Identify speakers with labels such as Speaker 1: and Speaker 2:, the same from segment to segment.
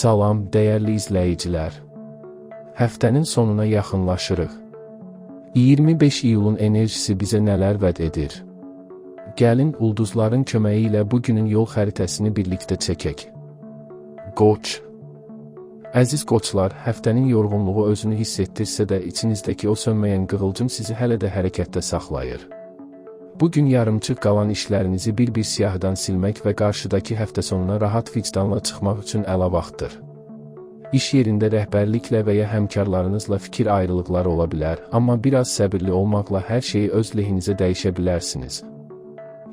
Speaker 1: Salam, dəyərli izləyicilər. Həftənin sonuna yaxınlaşırıq. 25 iyulun enerjisi bizə nələr vəd edir? Gəlin, ulduzların köməyi ilə bugünün yol xəritəsini birlikdə çəkək. Qoç. Əziz qoçlar, həftənin yorğunluğu özünü hiss etdirsə də içinizdəki o sönməyən qığılcım sizi hələ də hərəkətdə saxlayır. Bugün yarımçıq qalan işlərinizi bir-bir siyahıdan silmək və qarşıdakı həftə sonuna rahat vicdanla çıxmaq üçün əla vaxtdır. İş yerində rəhbərliklə və ya həmkarlarınızla fikir ayrılıqları ola bilər, amma biraz səbirli olmaqla hər şeyi öz lehinizə dəyişə bilərsiniz.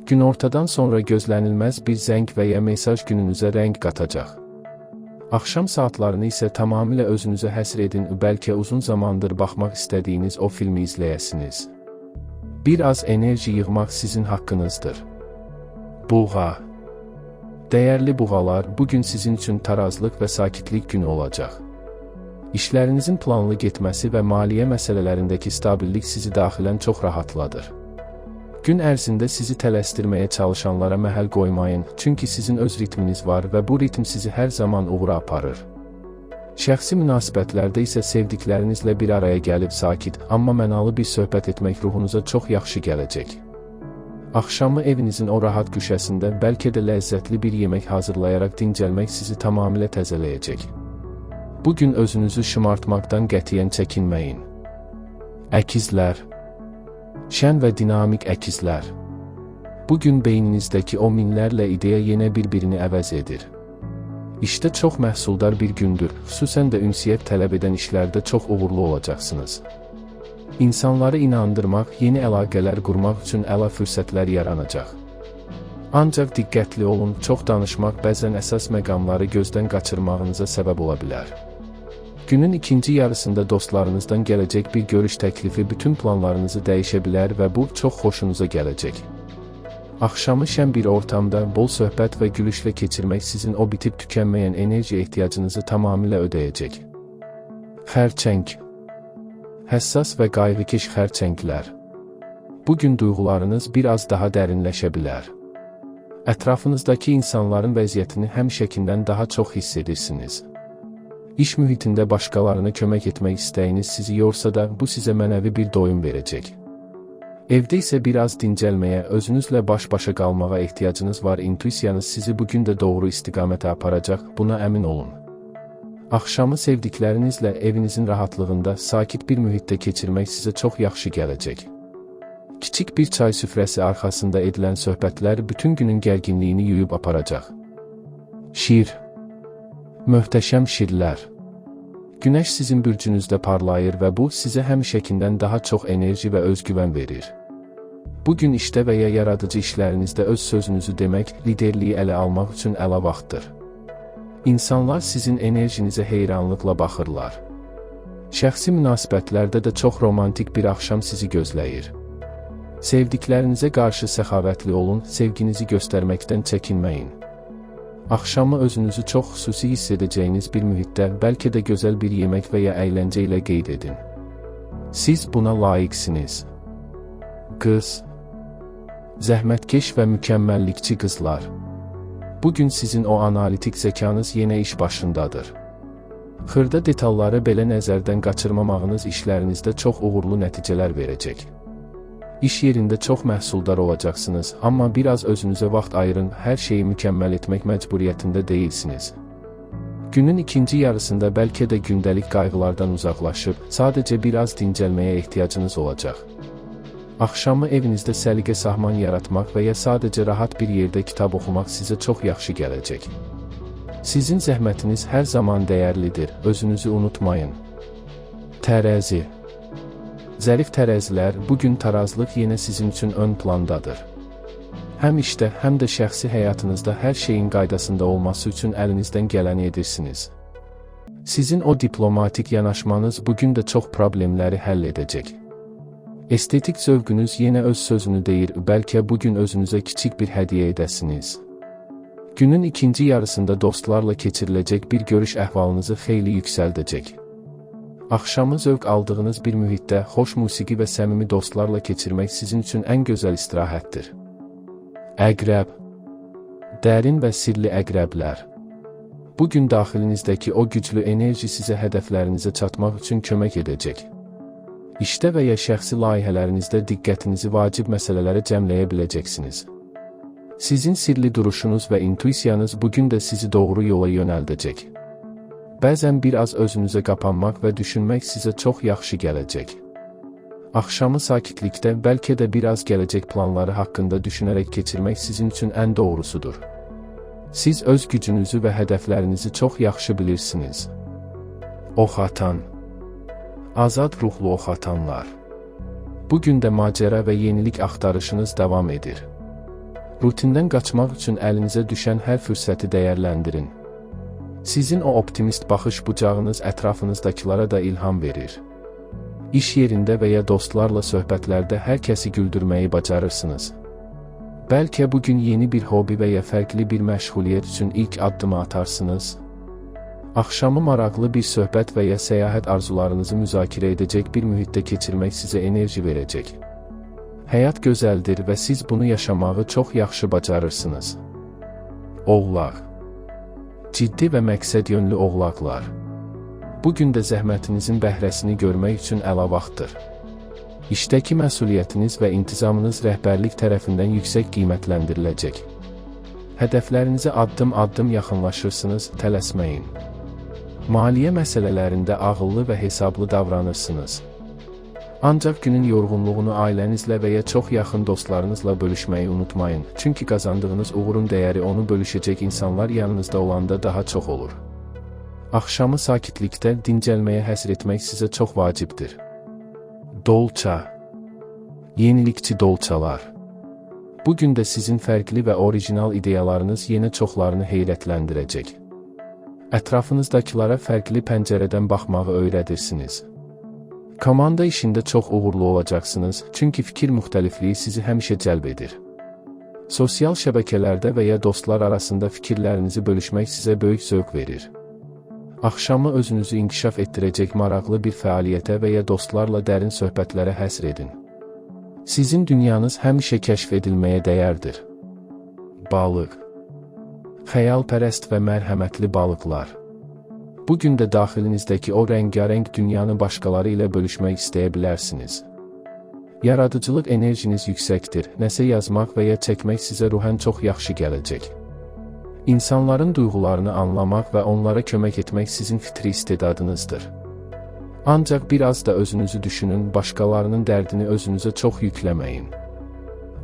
Speaker 1: Günortadan sonra gözlənilməz bir zəng və ya mesaj gününüzə rəng qatacaq. Axşam saatlarını isə tamamilə özünüzə həsr edin, bəlkə uzun zamandır baxmaq istədiyiniz o filmi izləyəsiniz. Bir az enerji yığmaq sizin haqqınızdır. Buğa. Dəyərli buğalar, bugün sizin üçün tarazlıq və sakitlik günü olacaq. İşlərinizin planlı getməsi və maliyyə məsələlərindəki stabillik sizi daxilən çox rahatladır. Gün ərzində sizi tələsdirməyə çalışanlara məhəl qoymayın, çünki sizin öz ritminiz var və bu ritm sizi hər zaman uğura aparır. Şəxsi münasibətlərdə isə sevdiklərinizlə bir araya gəlib sakit, amma mənalı bir söhbət etmək ruhunuza çox yaxşı gələcək. Axşamı evinizin o rahat güşəsində bəlkə də ləzzətli bir yemək hazırlayaraq dincəlmək sizi tamamilə təzələyəcək. Bugün özünüzü şımartmaqdan qətiyyən çəkinməyin. Əkizlər. Şən və dinamik əkizlər. Bugün beyninizdəki o minlərlə ideya yenə bir-birini əvəz edir. İşdə çox məhsuldar bir gündür, xüsusən də ünsiyyət tələb edən işlərdə çox uğurlu olacaqsınız. İnsanları inandırmaq, yeni əlaqələr qurmaq üçün əla fürsətlər yaranacaq. Ancaq diqqətli olun, çox danışmaq bəzən əsas məqamları gözdən qaçırmağınıza səbəb ola bilər. Günün ikinci yarısında dostlarınızdan gələcək bir görüş təklifi bütün planlarınızı dəyişə bilər və bu çox xoşunuza gələcək. Axşamı şən bir ortamda bol söhbət və gülüşlə keçirmək sizin o bitib tükənməyən enerji ehtiyacınızı tamamilə ödəyəcək. Xərçəng. Həssas və qayğıkeş xərçənglər. Bugün duyğularınız biraz daha dərinləşə bilər. Ətrafınızdakı insanların vəziyyətini həmişəkindən daha çox hiss edirsiniz. İş mühitində başqalarına kömək etmək istəyiniz sizi yorsa da, bu sizə mənəvi bir doyum verəcək. Evdə isə biraz dincəlməyə, özünüzlə baş-başa qalmağa ehtiyacınız var, intuisiyanız sizi bugün də doğru istiqamətə aparacaq, buna əmin olun. Axşamı sevdiklərinizlə evinizin rahatlığında, sakit bir mühitdə keçirmək sizə çox yaxşı gələcək. Kiçik bir çay süfrəsi arxasında edilən söhbətlər bütün günün gərginliyini yuyub aparacaq. Şir. Möhtəşəm şirlər. Günəş sizin bürcünüzdə parlayır və bu sizə həmişəkindən daha çox enerji və özgüvən verir. Bugün işdə və ya yaradıcı işlərinizdə öz sözünüzü demək, liderliyi ələ almaq üçün əla vaxtdır. İnsanlar sizin enerjinizə heyranlıqla baxırlar. Şəxsi münasibətlərdə də çox romantik bir axşam sizi gözləyir. Sevdiklərinizə qarşı səxavətli olun, sevginizi göstərməkdən çəkinməyin. Axşamı özünüzü çox xüsusi hiss edəcəyiniz bir mühitdə, bəlkə də gözəl bir yemək və ya əyləncə ilə qeyd edin. Siz buna layiqsiniz. Qız. Zəhmətkeş və mükəmməllikçi qızlar. Bugün sizin o analitik zəkanız yenə iş başındadır. Xırda detalları belə nəzərdən qaçırmamağınız işlərinizdə çox uğurlu nəticələr verəcək. İş yerində çox məhsuldar olacaqsınız, amma biraz özünüzə vaxt ayırın, hər şeyi mükəmməl etmək məcburiyyətində deyilsiniz. Günün ikinci yarısında bəlkə də gündəlik qayğılardan uzaqlaşıb, sadəcə biraz dincəlməyə ehtiyacınız olacaq. Axşamı evinizdə səliqə sahman yaratmaq və ya sadəcə rahat bir yerdə kitab oxumaq sizə çox yaxşı gələcək. Sizin zəhmətiniz hər zaman dəyərlidir, özünüzü unutmayın. Tərəzi. Zərif tərəzilər, bugün tarazlıq yenə sizin üçün ön plandadır. Həm işdə, həm də şəxsi həyatınızda hər şeyin qaydasında olması üçün əlinizdən gələni edirsiniz. Sizin o diplomatik yanaşmanız bugün də çox problemləri həll edəcək. Estetik zövqünüz yenə öz sözünü deyir, bəlkə bugün özünüzə kiçik bir hədiyyə edəsiniz. Günün ikinci yarısında dostlarla keçiriləcək bir görüş əhvalınızı xeyli yüksəldəcək. Axşamı zövq aldığınız bir mühitdə xoş musiqi və səmimi dostlarla keçirmək sizin üçün ən gözəl istirahətdir. Əqrəb. Dərin və sirli əqrəblər. Bugün daxilinizdəki o güclü enerji sizə hədəflərinizə çatmaq üçün kömək edəcək. İşdə və ya şəxsi layihələrinizdə diqqətinizi vacib məsələlərə cəmləyə biləcəksiniz. Sizin sirli duruşunuz və intuisiyanız bugün də sizi doğru yola yönəldəcək. Bəzən biraz özünüzə qapanmaq və düşünmək sizə çox yaxşı gələcək. Axşamı sakitlikdə, bəlkə də biraz gələcək planları haqqında düşünərək keçirmək sizin üçün ən doğrusudur. Siz öz gücünüzü və hədəflərinizi çox yaxşı bilirsiniz. Ox atan. Azad ruhlu ox atanlar. Bugün də macəra və yenilik axtarışınız davam edir. Rutindən qaçmaq üçün əlinizə düşən hər fürsəti dəyərləndirin. Sizin o optimist baxış bucağınız ətrafınızdakılara da ilham verir. İş yerində və ya dostlarla söhbətlərdə hər kəsi güldürməyi bacarırsınız. Bəlkə bugün yeni bir hobi və ya fərqli bir məşğuliyyət üçün ilk addımı atarsınız. Axşamı maraqlı bir söhbət və ya səyahət arzularınızı müzakirə edəcək bir mühitdə keçirmək sizə enerji verəcək. Həyat gözəldir və siz bunu yaşamağı çox yaxşı bacarırsınız. Oğlaq. Ciddi və məqsəd yönlü oğlaqlar. Bugün də zəhmətinizin bəhrəsini görmək üçün əla vaxtdır. İşdəki məsuliyyətiniz və intizamınız rəhbərlik tərəfindən yüksək qiymətləndiriləcək. Hədəflərinizə addım-addım yaxınlaşırsınız, tələsməyin. Maliyyə məsələlərində ağıllı və hesablı davranırsınız. Ancaq günün yorğunluğunu ailənizlə və ya çox yaxın dostlarınızla bölüşməyi unutmayın, çünki qazandığınız uğurun dəyəri onu bölüşəcək insanlar yanınızda olanda daha çox olur. Axşamı sakitlikdə dincəlməyə həsr etmək sizə çox vacibdir. Dolça. Yenilikçi dolçalar. Bugün də sizin fərqli və orijinal ideyalarınız yenə çoxlarını heyrətləndirəcək. Ətrafınızdakılara fərqli pəncərədən baxmağı öyrədirsiniz. Komanda işində çox uğurlu olacaqsınız, çünki fikir müxtəlifliyi sizi həmişə cəlb edir. Sosial şəbəkələrdə və ya dostlar arasında fikirlərinizi bölüşmək sizə böyük zövq verir. Axşamı özünüzü inkişaf etdirəcək maraqlı bir fəaliyyətə və ya dostlarla dərin söhbətlərə həsr edin. Sizin dünyanız həmişə kəşf edilməyə dəyərdir. Balıq. Xəyalpərəst və mərhəmətli balıqlar. Bugün də daxilinizdəki o rəngarəng dünyanı başqaları ilə bölüşmək istəyə bilərsiniz. Yaradıcılıq enerjiniz yüksəkdir, nəsə yazmaq və ya çəkmək sizə ruhən çox yaxşı gələcək. İnsanların duyğularını anlamaq və onlara kömək etmək sizin fitri istedadınızdır. Ancaq biraz da özünüzü düşünün, başqalarının dərdini özünüzə çox yükləməyin.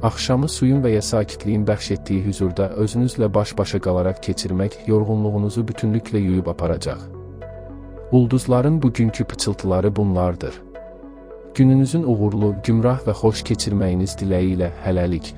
Speaker 1: Axşamı suyun və ya sakitliyin bəxş etdiyi hüzurda özünüzlə baş-başa qalaraq keçirmək yorğunluğunuzu bütünlüklə yuyub aparacaq. Ulduzların bugünkü pıçıltıları bunlardır. Gününüzün uğurlu, gümrah və xoş keçirməyiniz diləyi ilə hələlik.